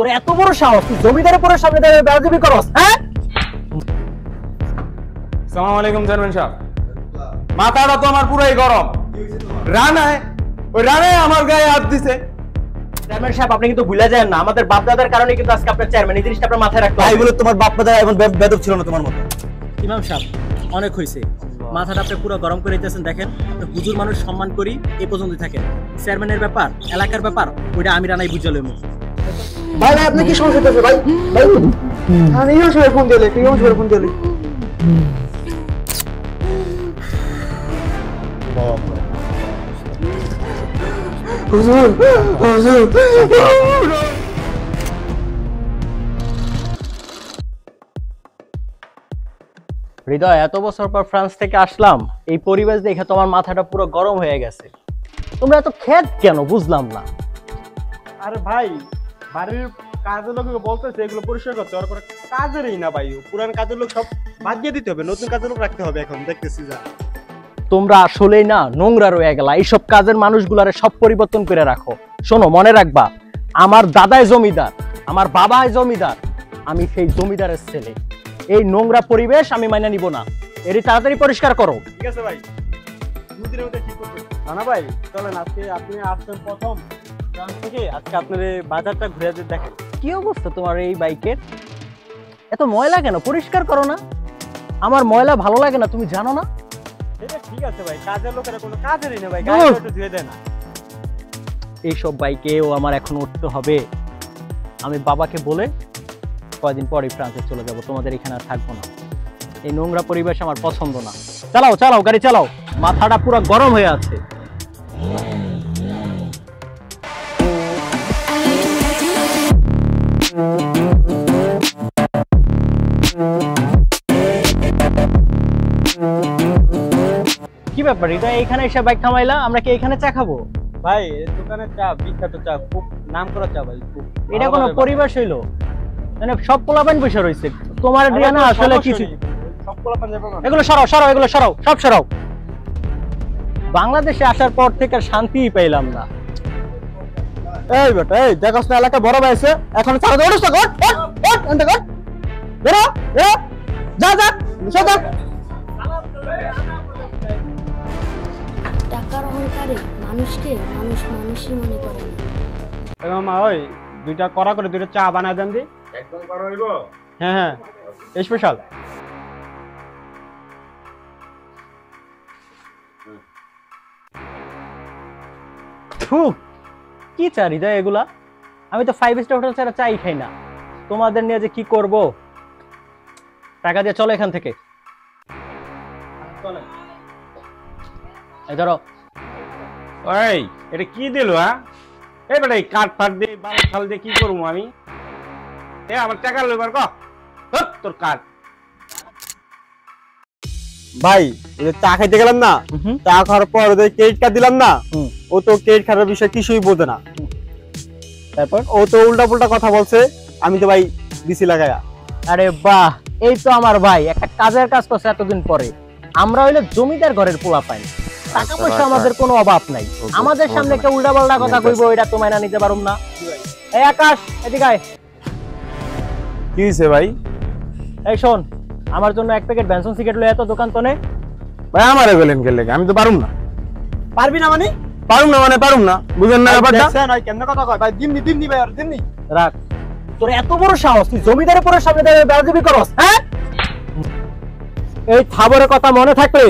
তোর এত বড় সাহস, তুই জমিদারের পরে সামনে দাঁড়িয়ে বেয়াদবি করস? হ্যাঁ, আসসালামু আলাইকুম চেয়ারম্যান সাহেব। মাথাটা তো আমার পুরাই গরম। রানায় আমার গায়ে হাত দিছে। চেয়ারম্যান সাহেব, আপনি কিন্তু ভুলে যান না, আমাদের বাপ দাদার কারণে কিন্তু আজকে আপনার চেয়ারম্যান। এই জিনিসটা আপনার মাথায় রাখতে হবে। ভাই বলে তোমার বাপ দাদা এমন বেদব ছিল না তোমার মতো। ইমাম সাহেব, অনেক হয়েছে, মাথাটা আপনি পুরো গরম করে দিতেছেন। দেখেন, আপনি হুজুর মানুষ সম্মান করি, এই পর্যন্তই থাকেন। চেয়ারম্যানের ব্যাপার, এলাকার ব্যাপার, ওইটা আমি রানাই বুঝে লইব। ভাই ভাই আপনি কি সমস্যা হচ্ছে ভাই? ভাই আমি ইমাম সাহেবের ফোন দিলে, ইমাম সাহেবের ফোন দিলে। হুজুর হুজুর হৃদয়, এত বছর পর ফ্রান্স থেকে আসলাম, এই পরিবেশ দেখে তোমার মাথাটা পুরো গরম হয়ে গেছে। তোমরা এত খেদ কেন বুঝলাম না। আরে ভাই, বাড়ির কাজের লোক বলতেছে এগুলো পরিষ্কার করতে, ওর কোনো কাজেরই না ভাই। পুরান কাজের লোক সব বাদ দিয়ে দিতে হবে, নতুন কাজের লোক রাখতে হবে। এখন দেখতেছি যা তোমরা আসলেই না নোংরা রয়ে গেলা। এইসব কাজের মানুষগুলারে সব পরিবর্তন করে রাখো। শোনো, মনে রাখবা, আমার দাদাই জমিদার, আমার বাবাই জমিদার, আমি সেই জমিদারের ছেলে। এই নোংরা পরিবেশ আমি মাইনা নিব না। এরই তাড়াতাড়ি পরিষ্কার করো। ঠিক আছে ভাই, দুদিনের মধ্যে ঠিক করতে। না ভাই, চলেন, আজকে আপনি আসছেন প্রথম ফ্রান্স থেকে, আজকে আপনার এই বাজারটা ঘুরে দেখেন। কি অবস্থা তোমার এই বাইকের? এত ময়লা কেন? পরিষ্কার করো না। আমার ময়লা ভালো লাগে না, তুমি জানো না? এটা ঠিক আছে ভাই, কাজের লোকেরা কোনো কাজেরই না ভাই, গাড়ি একটু ধুয়ে দেয় না। এইসব বাইকেও আমার এখন উঠতে হবে। আমি বাবাকে বলে কয়দিন পরে ফ্রান্সে চলে যাব, তোমাদের এখানে আর থাকবো না। এই নোংরা পরিবেশ আমার পছন্দ না। চালাও চালাও, গাড়ি চালাও, মাথাটা পুরো গরম হয়ে আছে। কি ব্যাপার, এটা এখানে এসে বাইক থামাইলা? আমরা কি এখানে চা খাবো? ভাই, এই দোকানের চা বিখ্যাত চা, খুব নাম করা চা ভাই। খুব এটা কোনো পরিবেশ হইলো? মানে সব পোলাপান বসে রয়েছে, তোমার দিয়া না আসলে কিছু। সব পোলাপান যাবে না। এগুলো সরাও সরাও, এগুলো সরাও, সব সরাও। বাংলাদেশে আসার পর থেকে শান্তিই পাইলাম না। এই বেটা, এই দেখছ না এলাকা বড় ভাই আছে, এখন চালা দে, ওঠ ওঠ ওঠ এন্ড কর বেরো বেরো, যা যা যা। টাকার অহংকারে মানুষকে মানুষ মানুষই মনে করে না। মামা, ওই দুইটা কড়া করে দুইটা চা বানায় দেন দি। একদম কড়া হইব? হ্যাঁ হ্যাঁ, স্পেশাল। কি চা হৃদয় এগুলা? আমি তো 5 স্টার হোটেল ছাড়া চাই খাই না। তোমাদের নিয়ে যে কি করব। টাকা দিয়ে চলো এখান থেকে। এই ধরো। ওই এটা কি দিল? হ্যাঁ, এই বেটা, এই কাঠ ফাট দিয়ে বাল ফাল দিয়ে কি করবো আমি? এ আমার টাকা লইবার কো তোর কাঠ। ভাই ওই যে চা খাইতে গেলাম না, চা খাওয়ার পর ওদের ক্রেডিট কার্ড দিলাম না, ও তো ক্রেডিট কার্ডের বিষয়ে কিছুই বোঝে না। তারপর ও তো উল্টা পুল্টা কথা বলছে, আমি তো ভাই দিছি লাগায়া। আরে বাহ, এই তো আমার ভাই একটা কাজের কাজ করছে এতদিন পরে। আমরা হইলে জমিদার ঘরের পোলা পাই, টাকা পয়সা আমাদের কোনো অভাব নাই। আমাদের সামনে কেউ উল্টা পাল্টা কথা কইবো, এটা তো মাইনা নিতে পারুম না। এই আকাশ, এদিকে আয়। কি হইছে ভাই? এই শোন, আমার জন্য 1 প্যাকেট বেনসন সিগারেট লয়ে এত দোকান তনে। ভাই আমারে বলেন কে লাগে? আমি তো পারুম না। পারবি না মানে? পারুম না মানে পারুম না, বুঝেন না ব্যাপারটা? দেখছেন ওই কেমনে কথা কয় ভাই? দিমনি ভাই, আর দিমনি রাখ। তোর এত বড় সাহস, তুই জমিদারের পরে সামনে দাঁড়িয়ে বেয়াদবি করস? হ্যাঁ, এই থাবরের কথা মনে থাকবে,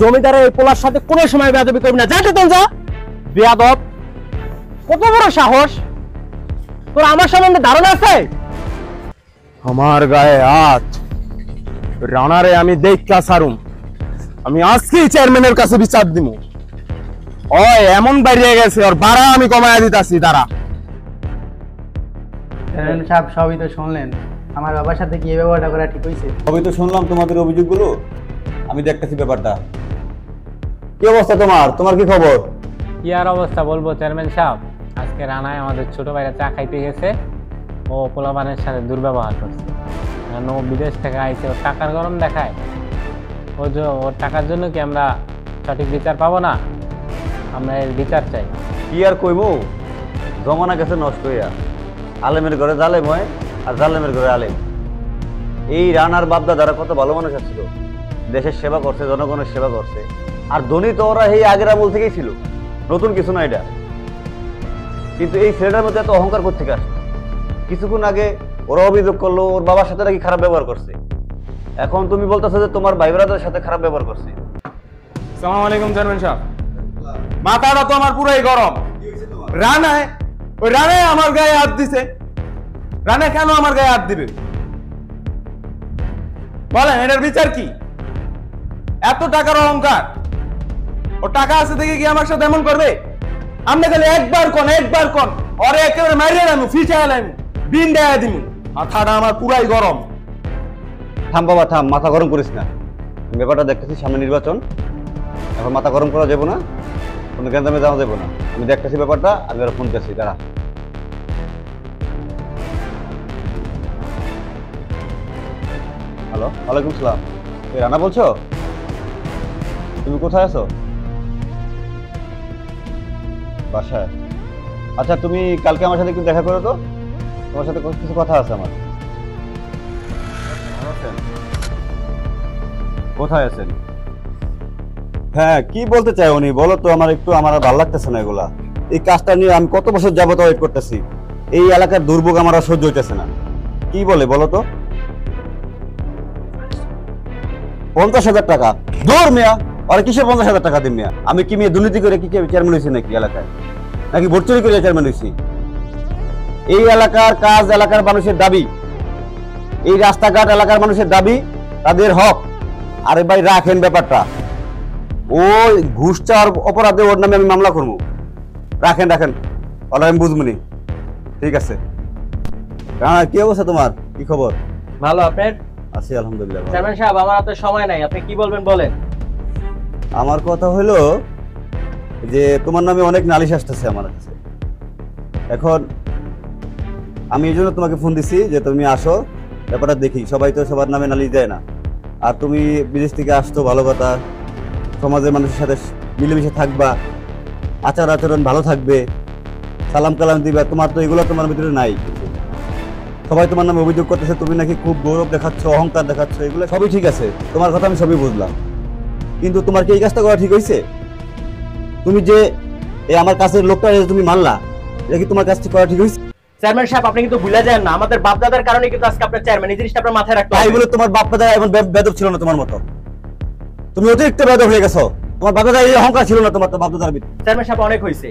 জমিদারের এই পোলার সাথে কোনো সময় বেয়াদবি করবি না। যা তো যা, বেয়াদব। কত বড় সাহস তোর! আমার সম্বন্ধে ধারণা আছে? আমার গায়ে হাত রানারে আমি দেখা সারুম। আমি আজকেই চেয়ারম্যানের কাছে বিচার দিব। ওই এমন বাইরে গেছে, ওর ভাড়া আমি কমায়া দিতাছি। তারা চেয়ারম্যান সাহেব সবই তো শুনলেন, আমার বাবার সাথে কি এই ব্যবহারটা করা ঠিক হয়েছে? সবই তো শুনলাম তোমাদের অভিযোগগুলো, আমি দেখতেছি ব্যাপারটা। কি অবস্থা তোমার? তোমার কি খবর? কি আর অবস্থা বলবো চেয়ারম্যান সাহেব, আজকে রানায় আমাদের ছোট ভাইরা চা খাইতে গেছে, ও পোলাপানের সাথে দুর্ব্যবহার করছে। কারণ ও বিদেশ থেকে আইছে, ওর টাকার গরম দেখায়। ওর টাকার জন্য কি আমরা সঠিক বিচার পাবো না? আমরা এর বিচার চাই। কি আর কইবো, জমানা গেছে নষ্ট হইয়া। আলেমের ঘরে জালেম হয় আর জালেমের ঘরে আলেম। এই রানার বাপদাদারা কত ভালো মানুষ ছিল, দেশের সেবা করছে, জনগণের সেবা করছে। আর ধনী তো ওরা এই আগের আমল থেকেই ছিল, নতুন কিছু না এটা। কিন্তু এই ছেলেটার মধ্যে এত অহংকার কোত্থেকে আসলো? কিছুক্ষণ আগে ওরা অভিযোগ করলো ওর বাবার সাথে নাকি খারাপ ব্যবহার করছে, এখন তুমি বলতেছো যে তোমার ভাই ব্রাদারের সাথে খারাপ ব্যবহার করছে। সালাম আলাইকুম চেয়ারম্যান সাহেব। মাথাটা তো আমার পুরাই গরম। ওই রানায় আমার গায়ে হাত দিছে। রানা কেন আমার গায়ে হাত দিবে বলেন, এটার বিচার কি? এত টাকার অহংকার, ও টাকা আছে দেখে কি আমার সাথে এমন করবে? আপনি খালি একবার কোন ওরে একেবারে মারিয়ে নামু, ফিচা নামু, বিন দেয়া দিমু। মাথাটা আমার পুরাই গরম। থাম বাবা থাম, মাথা গরম করিস না। আমি ব্যাপারটা দেখতেছি, সামনে নির্বাচন, এখন মাথা গরম করা যাবো না, কোনো গ্যান্দামে যাওয়া যাবো না। আমি দেখতেছি ব্যাপারটা, আমি ওরা ফোন করছি, দাঁড়া। হ্যালো, ওয়ালাইকুম সালাম। তুমি রানা বলছো? তুমি কোথায় আছো? বাসায়? আচ্ছা, তুমি কালকে আমার সাথে একটু দেখা করো তো, তোমার সাথে কিছু কথা আছে আমার। কোথায় আছেন? হ্যাঁ, কি বলতে চাই উনি বলো তো? আমার আর ভালো লাগতেছে না এগুলা। এই কাজটা নিয়ে আমি কত বছর যাবত ওয়েট করতেছি। এই এলাকার দুর্ভোগ আমার আর সহ্য হইতেছে না। কি বলে বলো তো? 50,000 টাকা? দূর মিয়া, আর কিসে 50,000 টাকা দিন মিয়া? আমি কি মেয়ে দুর্নীতি করে কি চেয়ারম্যান হয়েছি নাকি এলাকায়? নাকি ভোট চুরি করে চেয়ারম্যান হয়েছি? এই এলাকার কাজ এলাকার মানুষের দাবি, এই রাস্তাঘাট এলাকার মানুষের দাবি, তাদের হক। আরে ভাই রাখেন ব্যাপারটা, ওই ঘুষ চাওয়ার অপরাধে ওর নামে আমি মামলা করবো। রাখেন ওরা আমি বুঝবনি। ঠিক আছে। কি অবস্থা তোমার? কি খবর? ভালো, আপনার? আছি আলহামদুলিল্লাহ। চেয়ারম্যান সাহেব, আমার হাতে সময় নাই, আপনি কি বলবেন বলেন। আমার কথা হলো যে তোমার নামে অনেক নালিশ আসতেছে আমার কাছে। এখন আমি এই জন্য তোমাকে ফোন দিছি যে তুমি আসো, ব্যাপারটা দেখি। সবাই তো সবার নামে নালিশ দেয় না। আর তুমি বিদেশ থেকে আসতো, ভালো কথা, সমাজের মানুষের সাথে মিলেমিশে থাকবা, আচার আচরণ ভালো থাকবে, সালাম কালাম দিবা। তোমার তো এগুলো তোমার ভিতরে নাই। সবাই তোমার নামে অভিযোগ করতেছে, তুমি নাকি খুব গৌরব দেখাচ্ছ, অহংকার দেখাচ্ছ। এগুলো সবই ঠিক আছে, তোমার কথা আমি সবই বুঝলাম, কিন্তু তোমার কি এই কাজটা করা ঠিক হয়েছে? তুমি যে এই আমার কাছের লোকটা তুমি মানলা, এটা কি তোমার কাজটা করা ঠিক হয়েছে? চেয়ারম্যান সাহেব, আপনি কিন্তু ভুলে যান না, আমাদের বাপ দাদার কারণে কিন্তু আজকে আপনার চেয়ারম্যান। এই জিনিসটা আপনার মাথায় রাখতে তাই হবে। বলে তোমার বাপ দাদা এমন বেদব ছিল না তোমার মতো? তুমি অতিরিক্ত বেদব হয়ে গেছো। তোমার বাপ দাদা এই অহংকার ছিল না তোমার বাপ দাদার ভিতরে। চেয়ারম্যান সাহেব, অনেক হয়েছে,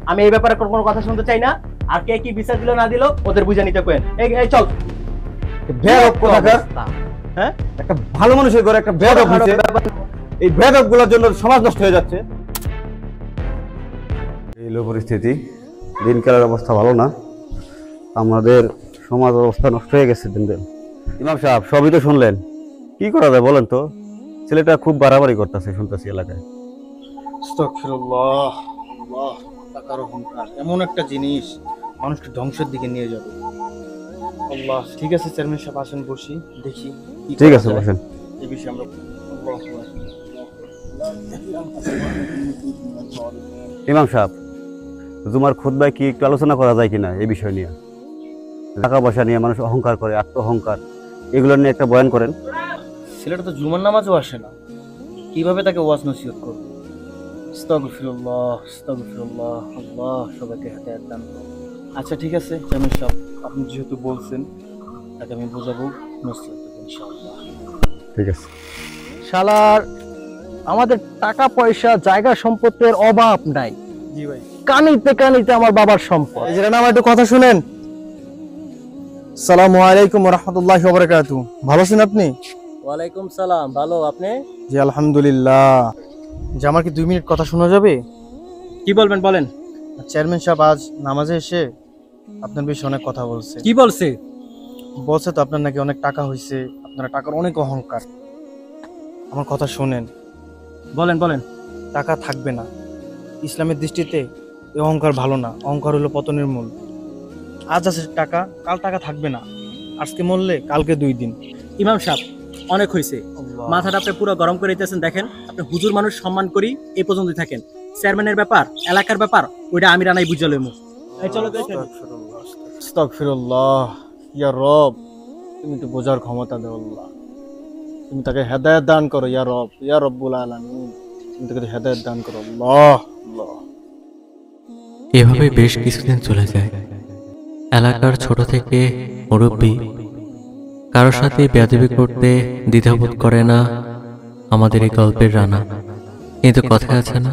আমি এই ব্যাপারে কোনো কথা শুনতে চাই না। আর কে কি বিচার দিল না দিল ওদের বুঝে নিতে কোয়েন। এই চল। বেদব কোথাকার। হ্যাঁ, একটা ভালো মানুষের ঘরে একটা বেদব হয়েছে। এই বেদব গুলোর জন্য সমাজ নষ্ট হয়ে যাচ্ছে। এই লো পরিস্থিতি, দিনকালের অবস্থা ভালো না, আমাদের সমাজ অবস্থা নষ্ট হয়ে গেছে দিন দিন। ইমাম সাহেব, সবই তো শুনলেন, কি করা যায় বলেন তো? ছেলেটা খুব বাড়াবাড়ি করতেছে শুনতেছি এলাকায়। আস্তাগফিরুল্লাহ, আল্লাহ, টাকার অহংকার এমন একটা জিনিস মানুষকে ধ্বংসের দিকে নিয়ে যাবে। আল্লাহ, ঠিক আছে চেয়ারম্যান সাহেব, আসেন বসি, দেখি কি ঠিক করা আছে, যায়। বসেন। এই বিষয়ে আমরা ইমাম সাহেব, জুমার খুতবায় কি একটু আলোচনা করা যায় কিনা এই বিষয় নিয়ে? টাকা পয়সা নিয়ে মানুষ অহংকার করে, আত্ম অহংকার, এগুলো নিয়ে একটা বয়ান করেন। ছেলেটা তো জুমার নামাজও আসে না, কিভাবে তাকে ওয়াজ নসিহত করবো? আস্তাগফিরুল্লাহ, আস্তাগফিরুল্লাহ, আল্লাহ সবাইকে হেদায়েত দান করুন। আচ্ছা ঠিক আছে চেয়ারম্যান সাহেব, আপনি যেহেতু বলছেন, তাকে আমি বোঝাবো, নসিহত দেব ইনশাআল্লাহ। ঠিক আছে। শালার আমাদের টাকা পয়সা জায়গা সম্পত্তির অভাব নাই, জি ভাই। কানিতে আমার বাবার সম্পদ। এই যে না, আমার একটু কথা শুনেন। আসসালামু আলাইকুম ওয়া রাহমাতুল্লাহি ওয়া বারাকাতুহু। ভালো আছেন আপনি? ওয়ালাইকুম সালাম, ভালো, আপনি? জি আলহামদুলিল্লাহ। যে আমার কি 2 মিনিট কথা শোনা যাবে? কি বলবেন বলেন। চেয়ারম্যান সাহেব আজ নামাজে এসে আপনার বিষয়ে অনেক কথা বলছে। কি বলছে? বলছে তো আপনার নাকি অনেক টাকা হয়েছে, আপনার টাকার অনেক অহংকার। আমার কথা শুনেন। বলেন। টাকা থাকবে না, ইসলামের দৃষ্টিতে এই অহংকার ভালো না। অহংকার হলো পতনের মূল। আজ আছে টাকা, কাল টাকা থাকবে না। আজকে মরলে কালকে 2 দিন। ইমাম সাহেব, অনেক হয়েছে, মাথাটা আপনি পুরো গরম করে দিতেছেন। দেখেন, আপনি হুজুর মানুষ, সম্মান করি, এই পর্যন্তই থাকেন। চেয়ারম্যানের ব্যাপার, এলাকার ব্যাপার, ওইটা আমি রানাই বুঝালে মুখ। চলো আস্তাগফিরুল্লাহ। ইয়া রব, তুমি তো বোঝার ক্ষমতা দাও আল্লাহ। তুমি তাকে হেদায়েত দান করো ইয়া রব, ইয়া রব্বুল আলামিন। তুমি তাকে হেদায়েত দান করো আল্লাহ, আল্লাহ। এভাবে বেশ কিছুদিন চলে যায়। এলাকার ছোট থেকে মুরব্বী কারোর সাথে বেয়াদবি করতে দ্বিধাবোধ করে না আমাদের এই গল্পের রানা। কিন্তু কথা আছে না,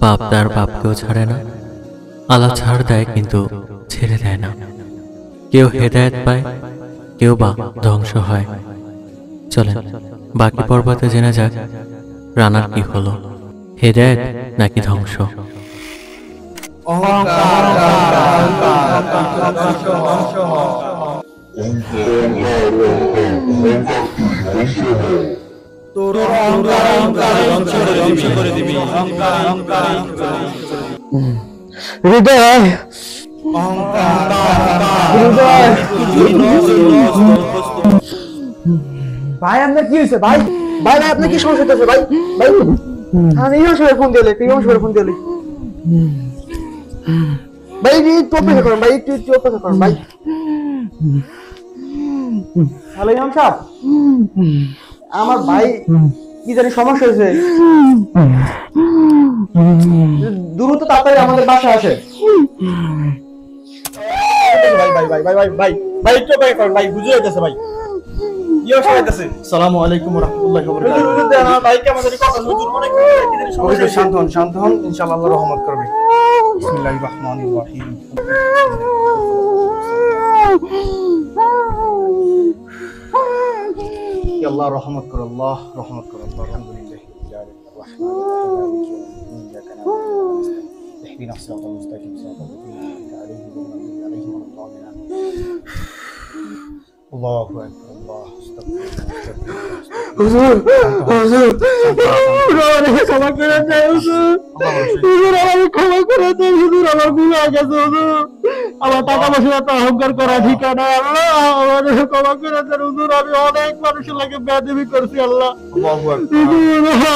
বাপ তার বাপকেও ছাড়ে না। আল্লাহ ছাড় দেয় কিন্তু ছেড়ে দেয় না। কেউ হেদায়েত পায়, কেউ বা ধ্বংস হয়। চলেন বাকি পর্বতে জেনে যাক রানার কি হলো, হেদায়েত নাকি ধ্বংস। হৃদয়, ভাই আপনার কি হয়েছে ভাই? ভাই ভাই আপনার কি সমস্যা হচ্ছে ভাই? ভাই আমি এই সময় ফোন দিলে, ভাই একটু অপেক্ষা করেন ভাই, একটু অপেক্ষা করেন ভাই। হ্যালো ইমাম সাহেব, আমার ভাই কি জানি সমস্যা হয়েছে, দ্রুত তাড়াতাড়ি আমাদের বাসায় আসে। ভাই ভাই ভাই ভাই ভাই ভাই ভাই একটু অপেক্ষা করেন ভাই, বুঝে যাইতেছে ভাই। আসসালামু আলাইকুম ওয়া রাহমাতুল্লাহি ওয়া বারাকাতুহু। শান্ত হন, ইনশাআল্লাহ আল্লাহ রহমত করবে। বিসমিল্লাহির রহমানির রহিম। আল্লাহ রহমত করো, আল্লাহ রহমত করো। আলহামদুলিল্লাহ اهدنا الصراط المستقيم صراط الذين أنعمت عليهم غير المغضوب عليهم ولا الضالين. الله أكبر الله استغفر হুজুর আমাকে ক্ষমা করে দেন হুজুর, আমাকে ক্ষমা করে দেন হুজুর, আমার ভুল হয়ে গেছে হুজুর, আমার টাকা পয়সা তো অহংকার করা ঠিকানা, আল্লাহ আমাকে ক্ষমা করে দেন হুজুর, আমি অনেক মানুষের লাগে বেয়াদবি করছি আল্লাহ,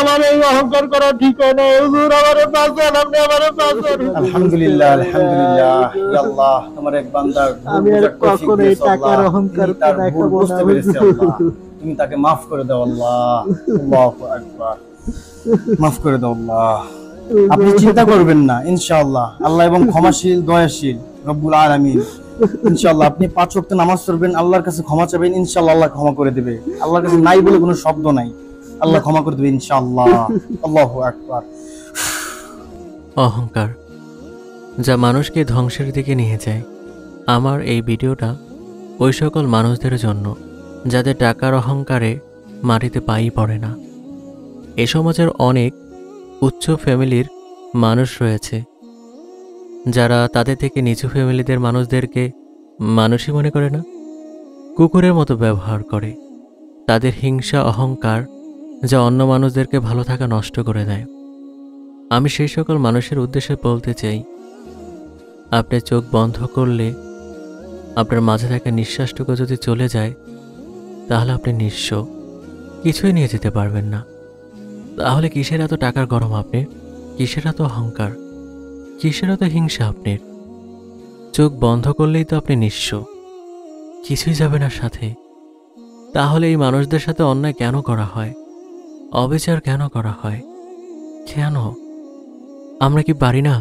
আমার এই অহংকার করা ঠিকানা হুজুর, আমারে বাঁচান, আপনি আমারে বাঁচান। আলহামদুলিল্লাহ আলহামদুলিল্লাহ, ইয়া আল্লাহ তোমার এক বান্দার আমি আর কখনো এই টাকার অহংকার দেখাবো না, তুমি তাকে মাফ করে দাও আল্লাহ, আল্লাহু আকবার, মাফ করে দাও আল্লাহ। আপনি চিন্তা করবেন না, ইনশাআল্লাহ আল্লাহ এবং ক্ষমাশীল দয়াশীল রব্বুল আলামিন। ইনশাআল্লাহ আপনি 5 ওয়াক্ত নামাজ পড়বেন, আল্লাহর কাছে ক্ষমা চাইবেন, ইনশাআল্লাহ আল্লাহ ক্ষমা করে দেবে। আল্লাহর কাছে নাই বলে কোনো শব্দ নাই, আল্লাহ ক্ষমা করে দেবে ইনশাআল্লাহ। আল্লাহু আকবার। অহংকার যা মানুষকে ধ্বংসের দিকে নিয়ে যায়। আমার এই ভিডিওটা ওই সকল মানুষদের জন্য যাদের টাকার অহংকারে মাটিতে পাই পড়ে না। এ সমাজের অনেক উচ্চ ফ্যামিলির মানুষ রয়েছে যারা তাদের থেকে নিচু ফ্যামিলিদের মানুষদেরকে মানুষই মনে করে না, কুকুরের মতো ব্যবহার করে। তাদের হিংসা অহংকার যা অন্য মানুষদেরকে ভালো থাকা নষ্ট করে দেয়। আমি সেই সকল মানুষের উদ্দেশ্যে বলতে চাই, আপনি চোখ বন্ধ করলে আপনার মাঝে থাকা নিঃশ্বাসটুকু যদি চলে যায় তাহলে আপনি নিঃস্ব, কিছুই নিয়ে যেতে পারবেন না। তাহলে কিসের এত টাকার গরম আপনার? কিসের এত অহংকার? কিসের এত হিংসা আপনার? চোখ বন্ধ করলেই তো আপনি নিঃস্ব, কিছুই যাবে না সাথে। তাহলে এই মানুষদের সাথে অন্যায় কেন করা হয়? অবিচার কেন করা হয়? কেন? আমরা কি পারি না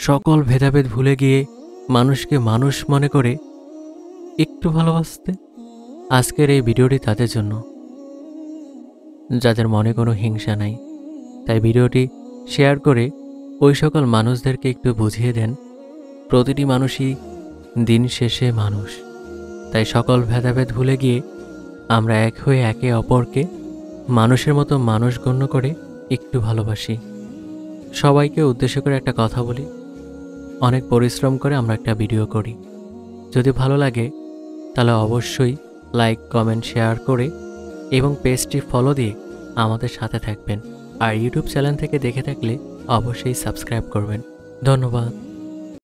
সকল ভেদাভেদ ভুলে গিয়ে মানুষকে মানুষ মনে করে একটু ভালোবাসতে? আজকের এই ভিডিওটি তাদের জন্য যাদের মনে কোনো হিংসা নাই। তাই ভিডিওটি শেয়ার করে ওই সকল মানুষদেরকে একটু বুঝিয়ে দেন, প্রতিটি মানুষই দিন শেষে মানুষ। তাই সকল ভেদাভেদ ভুলে গিয়ে আমরা এক হয়ে একে অপরকে মানুষের মতো মানুষ গণ্য করে একটু ভালোবাসি। সবাইকে উদ্দেশ্য করে একটা কথা বলি, অনেক পরিশ্রম করে আমরা একটা ভিডিও করি। যদি ভালো লাগে তাহলে অবশ্যই লাইক কমেন্ট শেয়ার করে এবং পেজটি ফলো দিয়ে আমাদের সাথে থাকবেন। আর ইউটিউব চ্যানেল থেকে দেখে থাকলে অবশ্যই সাবস্ক্রাইব করবেন। ধন্যবাদ।